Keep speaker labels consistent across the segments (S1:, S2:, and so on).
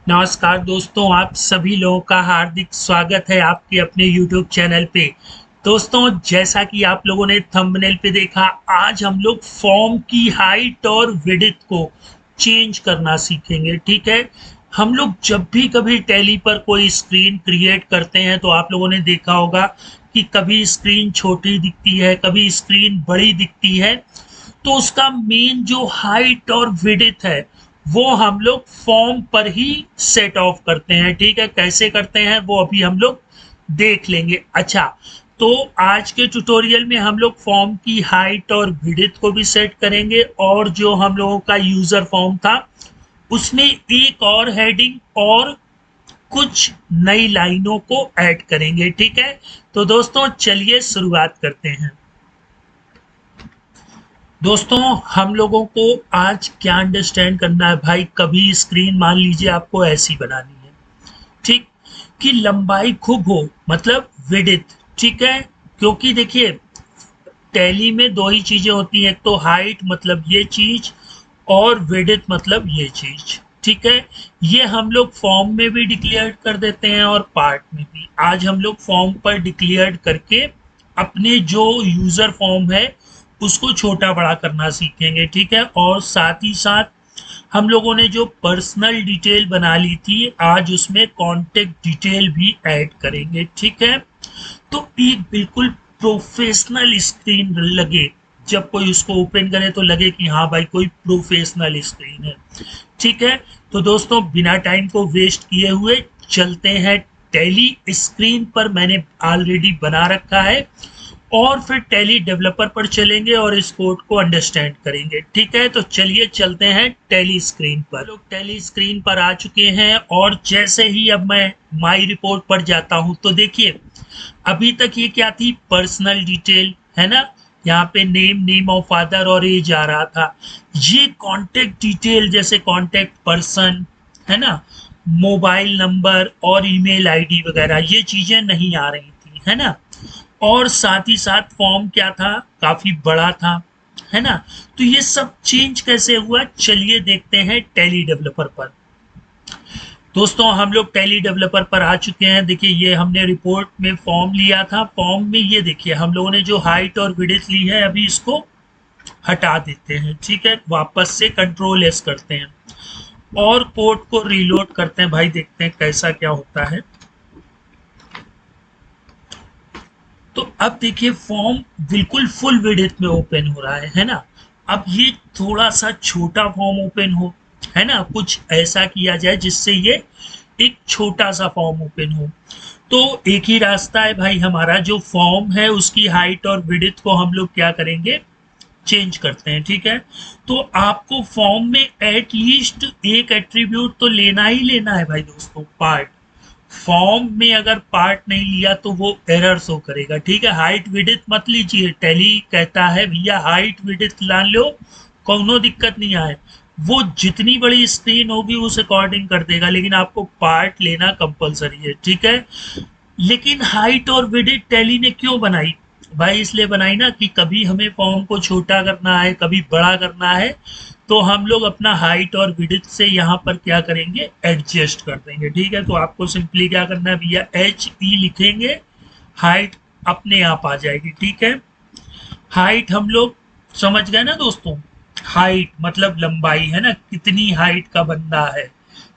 S1: नमस्कार दोस्तों, आप सभी लोगों का हार्दिक स्वागत है आपके अपने YouTube चैनल पे। दोस्तों, जैसा कि आप लोगों ने थंबनेल पे देखा, आज हम लोग फॉर्म की हाइट और विड्थ को चेंज करना सीखेंगे। ठीक है, हम लोग जब भी कभी टैली पर कोई स्क्रीन क्रिएट करते हैं तो आप लोगों ने देखा होगा कि कभी स्क्रीन छोटी दिखती है, कभी स्क्रीन बड़ी दिखती है। तो उसका मेन जो हाइट और विड्थ है वो हम लोग फॉर्म पर ही सेट ऑफ करते हैं। ठीक है, कैसे करते हैं वो अभी हम लोग देख लेंगे। अच्छा, तो आज के ट्यूटोरियल में हम लोग फॉर्म की हाइट और विड्थ को भी सेट करेंगे, और जो हम लोगों का यूजर फॉर्म था उसमें एक और हेडिंग और कुछ नई लाइनों को ऐड करेंगे। ठीक है, तो दोस्तों चलिए शुरुआत करते हैं। दोस्तों, हम लोगों को आज क्या अंडरस्टैंड करना है भाई। कभी स्क्रीन मान लीजिए आपको ऐसी बनानी है, ठीक, कि लंबाई खूब हो, मतलब विड्थ। ठीक है, क्योंकि देखिए टैली में दो ही चीजें होती हैं, एक तो हाइट मतलब ये चीज, और विड्थ मतलब ये चीज। ठीक है, ये हम लोग फॉर्म में भी डिक्लेयर कर देते हैं और पार्ट में भी। आज हम लोग फॉर्म पर डिक्लेयर करके अपने जो यूजर फॉर्म है उसको छोटा बड़ा करना सीखेंगे। ठीक है, और साथ ही साथ हम लोगों ने जो पर्सनल डिटेल बना ली थी, आज उसमें कॉन्टेक्ट डिटेल भी ऐड करेंगे। ठीक है, तो एक बिल्कुल प्रोफेशनल स्क्रीन लगे, जब कोई उसको ओपन करे तो लगे कि हाँ भाई कोई प्रोफेशनल स्क्रीन है। ठीक है, तो दोस्तों बिना टाइम को वेस्ट किए हुए चलते हैं। टैली स्क्रीन पर मैंने ऑलरेडी बना रखा है, और फिर टैली डेवलपर पर चलेंगे और इस कोड को अंडरस्टैंड करेंगे। ठीक है, तो चलिए चलते हैं टैली स्क्रीन पर। लोग टैली स्क्रीन पर आ चुके हैं, और जैसे ही अब मैं माई रिपोर्ट पर जाता हूं तो देखिए अभी तक ये क्या थी, पर्सनल डिटेल है ना। यहाँ पे नेम ऑफ फादर और एज आ रहा था। ये कॉन्टेक्ट डिटेल जैसे कॉन्टेक्ट पर्सन है ना, मोबाइल नंबर और ईमेल आईडी वगैरह, ये चीजें नहीं आ रही थी, है ना। और साथ ही साथ फॉर्म क्या था, काफी बड़ा था, है ना। तो ये सब चेंज कैसे हुआ, चलिए देखते हैं टैली डेवलपर पर। दोस्तों, हम लोग टैली डेवलपर पर आ चुके हैं। देखिए ये हमने रिपोर्ट में फॉर्म लिया था, फॉर्म में ये देखिए हम लोगों ने जो हाइट और विड्थ ली है अभी इसको हटा देते हैं। ठीक है, वापस से कंट्रोल एस करते हैं और कोड को रीलोड करते हैं। भाई देखते हैं कैसा क्या होता है। तो अब देखिए फॉर्म बिल्कुल फुल विड्थ में ओपन हो रहा है ना। अब ये थोड़ा सा छोटा फॉर्म ओपन हो, है ना, कुछ ऐसा किया जाए जिससे ये एक छोटा सा फॉर्म ओपन हो। तो एक ही रास्ता है भाई हमारा, जो फॉर्म है उसकी हाइट और विड्थ को हम लोग क्या करेंगे, चेंज करते हैं। ठीक है, तो आपको फॉर्म में एटलीस्ट एक एट्रीब्यूट तो लेना ही लेना है भाई दोस्तों, पार्ट। फॉर्म में अगर पार्ट नहीं लिया तो वो एरर शो करेगा। ठीक है, हाइट विड्थ मत लीजिए, टैली कहता है भैया हाइट विड्थ ला लो, कोनो दिक्कत नहीं आए, वो जितनी बड़ी स्क्रीन होगी उस अकॉर्डिंग कर देगा, लेकिन आपको पार्ट लेना कंपलसरी है। ठीक है, लेकिन हाइट और विड्थ टैली ने क्यों बनाई भाई, इसलिए बनाई ना कि कभी हमें फॉर्म को छोटा करना है, कभी बड़ा करना है, तो हम लोग अपना हाइट और विड्थ से यहाँ पर क्या करेंगे, एडजस्ट कर देंगे। ठीक है, तो आपको सिंपली क्या करना है भैया, एच ई लिखेंगे, हाइट अपने आप आ जाएगी। ठीक है, हाइट हम लोग समझ गए ना दोस्तों, हाइट मतलब लंबाई है ना, कितनी हाइट का बंदा है,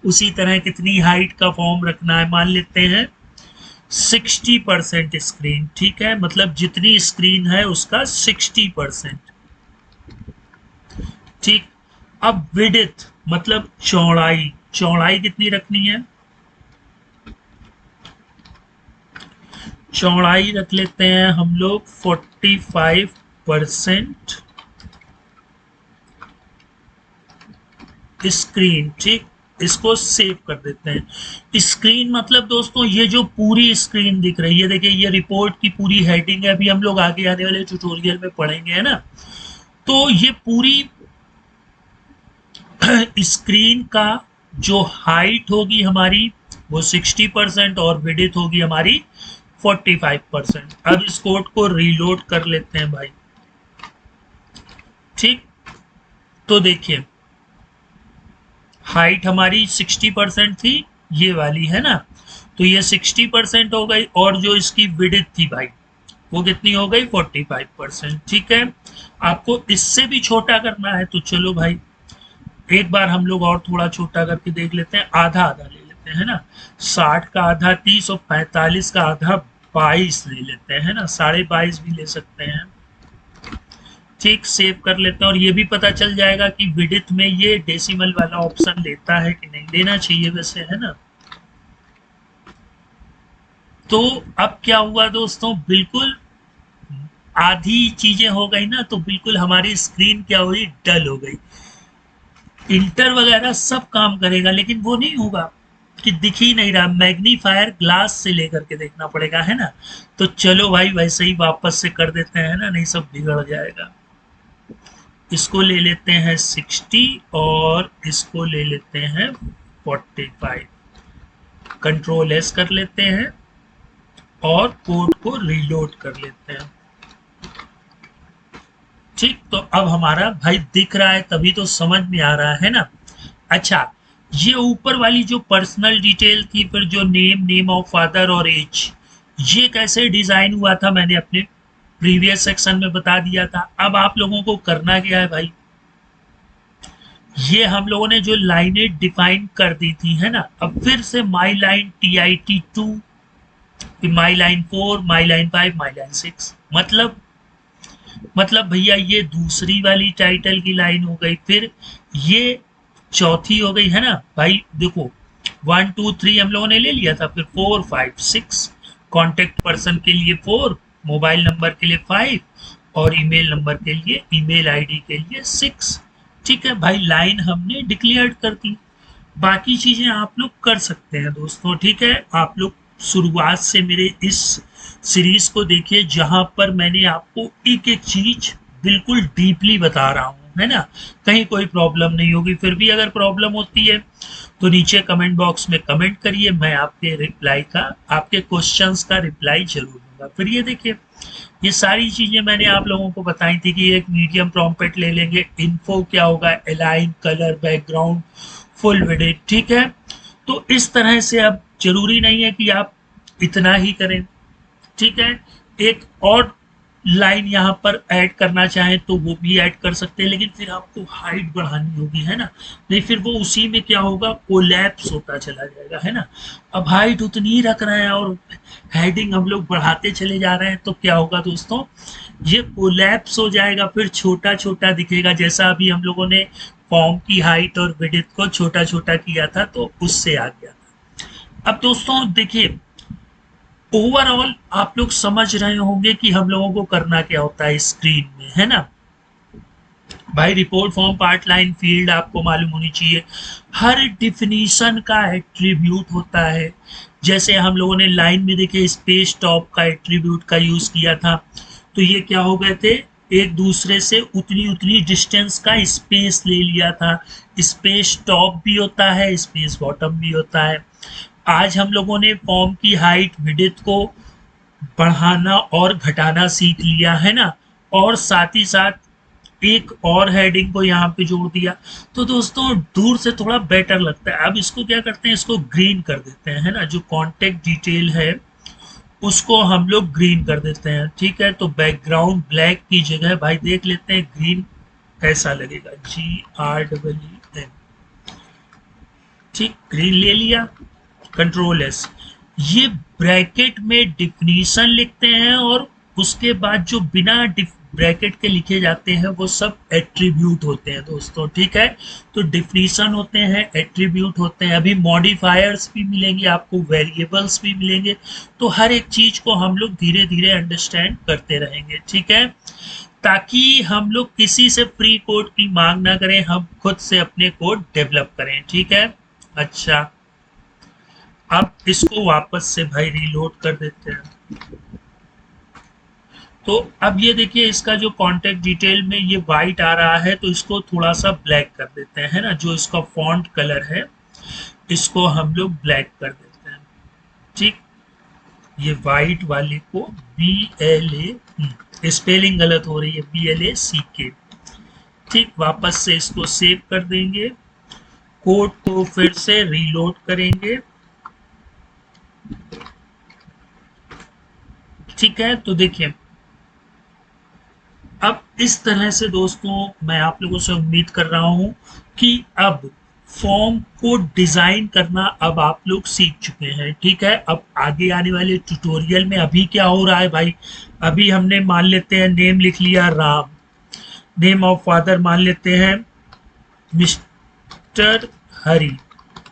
S1: उसी तरह कितनी हाइट का फॉर्म रखना है। मान लेते हैं 60% स्क्रीन। ठीक है, मतलब जितनी स्क्रीन है उसका 60%। ठीक, अब विड्थ मतलब चौड़ाई, चौड़ाई कितनी रखनी है, चौड़ाई रख लेते हैं हम लोग 45% स्क्रीन। ठीक, इसको सेव कर देते हैं। स्क्रीन मतलब दोस्तों ये जो पूरी स्क्रीन दिख रही है, देखिए ये रिपोर्ट की पूरी हेडिंग है, अभी हम लोग आगे आने वाले ट्यूटोरियल में पढ़ेंगे, है ना। तो ये पूरी स्क्रीन का जो हाइट होगी हमारी वो 60% और विड्थ होगी हमारी 45%। अब इस कोड को रीलोड कर लेते हैं भाई। ठीक, तो देखिए हाइट हमारी 60% थी, ये वाली है ना, तो ये 60% हो गई, और जो इसकी विड्थ थी भाई वो कितनी हो गई 45%। ठीक है, आपको इससे भी छोटा करना है तो चलो भाई एक बार हम लोग और थोड़ा छोटा करके देख लेते हैं, आधा आधा ले लेते हैं ना, 60 का आधा 30 और 45 का आधा 22 ले लेते हैं ना, 22.5 भी ले सकते हैं। ठीक, सेव कर लेते हैं, और ये भी पता चल जाएगा कि विड्थ में ये डेसिमल वाला ऑप्शन लेता है कि नहीं, लेना चाहिए वैसे, है ना। तो अब क्या हुआ दोस्तों, बिल्कुल आधी चीजें हो गई ना, तो बिल्कुल हमारी स्क्रीन क्या हुई, डल हो गई। इंटर वगैरह सब काम करेगा लेकिन वो नहीं होगा कि दिख ही नहीं रहा, मैग्नीफायर ग्लास से लेकर के देखना पड़ेगा, है ना। तो चलो भाई वैसे ही वापस से कर देते हैं ना, नहीं सब बिगड़ जाएगा। इसको ले लेते हैं 60 और इसको ले लेते हैं 45, कंट्रोल एस कर लेते हैं और कोड को रीलोड कर लेते हैं। ठीक, तो अब हमारा भाई दिख रहा है, तभी तो समझ में आ रहा है ना। अच्छा, ये ऊपर वाली जो पर्सनल डिटेल थी, फिर जो नेम, नेम ऑफ फादर और एज, ये कैसे डिजाइन हुआ था मैंने अपने प्रीवियस सेक्शन में बता दिया था। अब आप लोगों को करना क्या है भाई, ये हम लोगों ने जो लाइनें डिफाइन कर दी थी, है ना, अब फिर से माई लाइन TIT2, माई लाइन 4, माई लाइन 5, माई लाइन 6, मतलब भैया ये दूसरी वाली टाइटल की लाइन हो गई, फिर ये चौथी हो गई, है ना भाई। देखो 1 2 3 हम लोगों ने ले लिया था, फिर 4 5 6, कॉन्टेक्ट पर्सन के लिए 4, मोबाइल नंबर के लिए 5 और ईमेल नंबर के लिए, ईमेल आईडी के लिए 6। ठीक है भाई, लाइन हमने डिक्लेयर कर दी। बाकी चीजें आप लोग कर सकते हैं दोस्तों। ठीक है, आप लोग शुरुआत से मेरे इस सीरीज को देखिए, जहां पर मैंने आपको एक एक चीज बिल्कुल डीपली बता रहा हूं, है ना। कहीं कोई प्रॉब्लम नहीं होगी, फिर भी अगर प्रॉब्लम होती है तो नीचे कमेंट बॉक्स में कमेंट करिए, मैं आपके रिप्लाई का, आपके क्वेश्चंस का रिप्लाई जरूर दूंगा। फिर ये देखिए, ये सारी चीजें मैंने आप लोगों को बताई थी कि एक मीडियम प्रॉम्प्ट ले लेंगे, इन्फो क्या होगा, align, colour, background, full width. ठीक है, तो इस तरह से अब जरूरी नहीं है कि आप इतना ही करें। ठीक है, एक और लाइन यहाँ पर ऐड करना चाहें तो वो भी ऐड कर सकते हैं, लेकिन फिर आपको हाइट बढ़ानी होगी, है ना, नहीं फिर वो उसी में क्या होगा, कोलैप्स होता चला जाएगा, है ना। अब हाइट उतनी ही रख रहे हैं और हेडिंग हम लोग बढ़ाते चले जा रहे हैं, तो क्या होगा दोस्तों, ये कोलैप्स हो जाएगा, फिर छोटा छोटा दिखेगा, जैसा अभी हम लोगों ने फॉर्म की हाइट और विड्थ को छोटा छोटा किया था, तो उससे आ गया था। अब दोस्तों देखिए, ओवरऑल आप लोग समझ रहे होंगे कि हम लोगों को करना क्या होता है स्क्रीन में, है ना भाई। Report form part line field आपको मालूम होनी चाहिए, हर डिफिनीशन का एट्रीब्यूट होता है। जैसे हम लोगों ने लाइन में देखे स्पेस टॉप का एट्रीब्यूट का यूज किया था, तो ये क्या हो गए थे, एक दूसरे से उतनी उतनी डिस्टेंस का स्पेस ले लिया था। स्पेस टॉप भी होता है, स्पेस बॉटम भी होता है। आज हम लोगों ने फॉर्म की हाइट विड्थ को बढ़ाना और घटाना सीख लिया, है ना, और साथ ही साथ एक और हेडिंग को यहाँ पे जोड़ दिया, तो दोस्तों दूर से थोड़ा बेटर लगता है। अब इसको क्या करते हैं, इसको ग्रीन कर देते हैं, है ना, जो कॉन्टेक्ट डिटेल है उसको हम लोग ग्रीन कर देते हैं। ठीक है, तो बैकग्राउंड ब्लैक की जगह भाई देख लेते हैं ग्रीन कैसा लगेगा, GREEN। ठीक, ग्रीन ले लिया, कंट्रोल एस, ये ब्रैकेट में डिफिनीशन लिखते हैं, और उसके बाद जो बिना ब्रैकेट के लिखे जाते हैं वो सब एट्रीब्यूट होते हैं दोस्तों। ठीक है, तो डिफिनीशन होते हैं, एट्रीब्यूट होते हैं, अभी मॉडिफायर्स भी मिलेंगे आपको, वेरिएबल्स भी मिलेंगे, तो हर एक चीज को हम लोग धीरे धीरे अंडरस्टैंड करते रहेंगे। ठीक है, ताकि हम लोग किसी से फ्री कोड की मांग ना करें, हम खुद से अपने कोड डेवलप करें। ठीक है, अच्छा अब इसको वापस से भाई रीलोड कर देते हैं। तो अब ये देखिए, इसका जो कॉन्टेक्ट डिटेल में ये वाइट आ रहा है, तो इसको थोड़ा सा ब्लैक कर देते हैं, है ना, जो इसका फॉन्ट कलर है इसको हम लोग ब्लैक कर देते हैं। ठीक, ये वाइट वाले को BLA, स्पेलिंग गलत हो रही है, BLACK। ठीक, वापस से इसको सेव कर देंगे कोड को फिर से रीलोड करेंगे। ठीक है, तो देखिए अब इस तरह से दोस्तों मैं आप लोगों से उम्मीद कर रहा हूं कि अब फॉर्म को डिजाइन करना अब आप लोग सीख चुके हैं। ठीक है, अब आगे आने वाले ट्यूटोरियल में अभी क्या हो रहा है भाई, अभी हमने मान लेते हैं नेम लिख लिया राम, नेम ऑफ फादर मान लेते हैं मिस्टर हरी।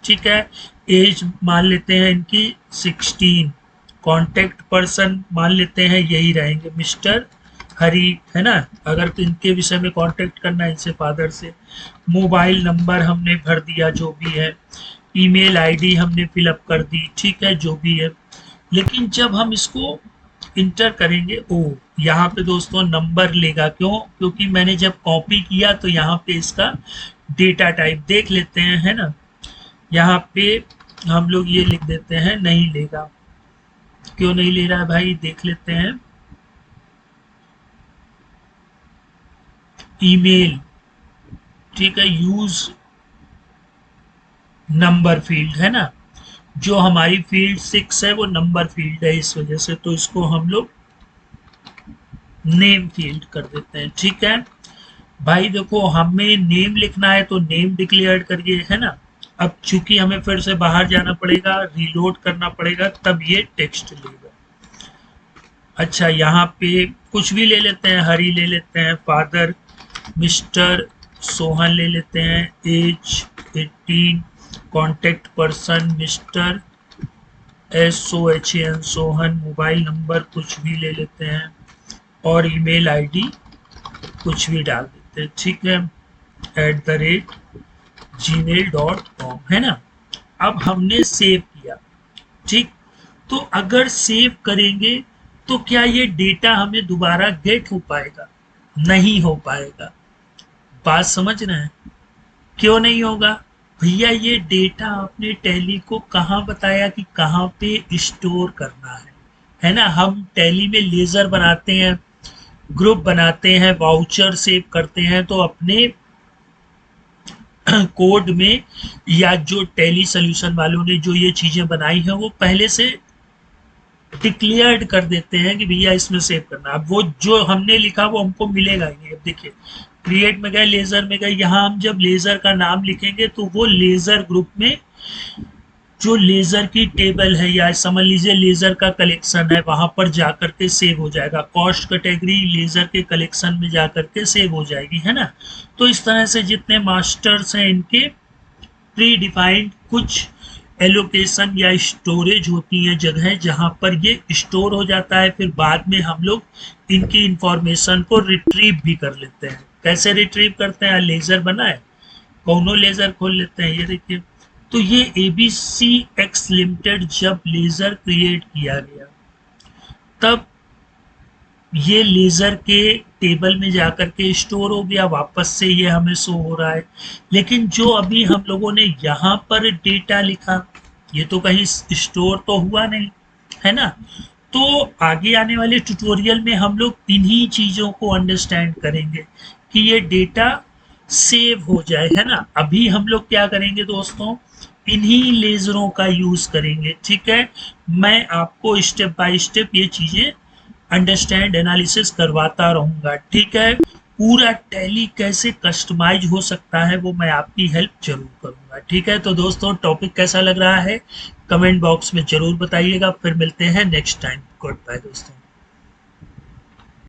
S1: ठीक है, एज मान लेते हैं इनकी 16, कॉन्टेक्ट पर्सन मान लेते हैं यही रहेंगे मिस्टर हरी, है ना, अगर तो इनके विषय में कांटेक्ट करना है इनसे फादर से। मोबाइल नंबर हमने भर दिया जो भी है, ईमेल आईडी हमने फिलअप कर दी, ठीक है जो भी है। लेकिन जब हम इसको इंटर करेंगे, ओ यहाँ पे दोस्तों नंबर लेगा, क्यों, क्योंकि मैंने जब कॉपी किया तो यहाँ पे इसका डेटा टाइप देख लेते हैं, है ना, यहाँ पे हम लोग ये लिख देते हैं नहीं लेगा। क्यों नहीं ले रहा है भाई, देख लेते हैं। ईमेल, ठीक है, यूज नंबर फील्ड, है ना, जो हमारी फील्ड 6 है वो नंबर फील्ड है, इस वजह से तो इसको हम लोग नेम फील्ड कर देते हैं। ठीक है भाई, देखो हमें नेम लिखना है तो नेम डिक्लेयर करिए, है ना। अब चूंकि हमें फिर से बाहर जाना पड़ेगा, रीलोड करना पड़ेगा, तब ये टेक्स्ट लेगा। अच्छा, यहाँ पे कुछ भी ले लेते हैं, हरी ले लेते हैं, फादर मिस्टर सोहन ले लेते हैं, age 18, contact person mister SOHAN Sohan, mobile number कुछ भी ले लेते हैं और ईमेल आईडी कुछ भी डाल देते हैं। ठीक है, @gmail.com, है ना। अब हमने सेव किया, ठीक, तो अगर सेव करेंगे तो क्या ये डेटा हमें दोबारा गेट हो पाएगा? नहीं हो पाएगा। बात समझ रहे हैं, क्यों नहीं होगा भैया? ये डेटा आपने टैली को कहाँ बताया कि कहाँ पे स्टोर करना है ना। हम टैली में लेजर बनाते हैं, ग्रुप बनाते हैं, वाउचर सेव करते हैं, तो अपने कोड में या जो टैली सोल्यूशन वालों ने जो ये चीजें बनाई हैं वो पहले से डिक्लेयर्ड कर देते हैं कि भैया इसमें सेव करना। अब वो जो हमने लिखा वो हमको मिलेगा ही। अब देखिए क्रिएट में गए, लेजर में गए, यहाँ हम जब लेजर का नाम लिखेंगे तो वो लेजर ग्रुप में जो लेजर की टेबल है या समझ लीजिए लेजर का कलेक्शन है वहां पर जाकर के सेव हो जाएगा। कॉस्ट कैटेगरी लेजर के कलेक्शन में जाकर के सेव हो जाएगी, है ना। तो इस तरह से जितने मास्टर्स हैं इनके प्री डिफाइंड कुछ एलोकेशन या स्टोरेज होती है जगह जहां पर ये स्टोर हो जाता है। फिर बाद में हम लोग इनकी इंफॉर्मेशन को रिट्रीव भी कर लेते हैं। कैसे रिट्रीव करते हैं? लेजर बनाए, कौनो लेजर खोल लेते हैं, ये देखिए। तो ये ABCX लिमिटेड जब लेजर क्रिएट किया गया तब ये लेजर के टेबल में जाकर के स्टोर हो गया, वापस से ये हमें शो हो रहा है। लेकिन जो अभी हम लोगों ने यहाँ पर डेटा लिखा ये तो कहीं स्टोर तो हुआ नहीं, है ना। तो आगे आने वाले ट्यूटोरियल में हम लोग इन्हीं चीजों को अंडरस्टैंड करेंगे कि ये डेटा सेव हो जाए, है ना। अभी हम लोग क्या करेंगे दोस्तों, इन्हीं लेजरों का यूज करेंगे। ठीक है, मैं आपको स्टेप बाय स्टेप ये चीजें अंडरस्टैंड एनालिसिस करवाता रहूंगा। ठीक है, पूरा टैली कैसे कस्टमाइज हो सकता है वो मैं आपकी हेल्प जरूर करूंगा। ठीक है, तो दोस्तों टॉपिक कैसा लग रहा है कमेंट बॉक्स में जरूर बताइएगा। फिर मिलते हैं नेक्स्ट टाइम। गुड बाय दोस्तों।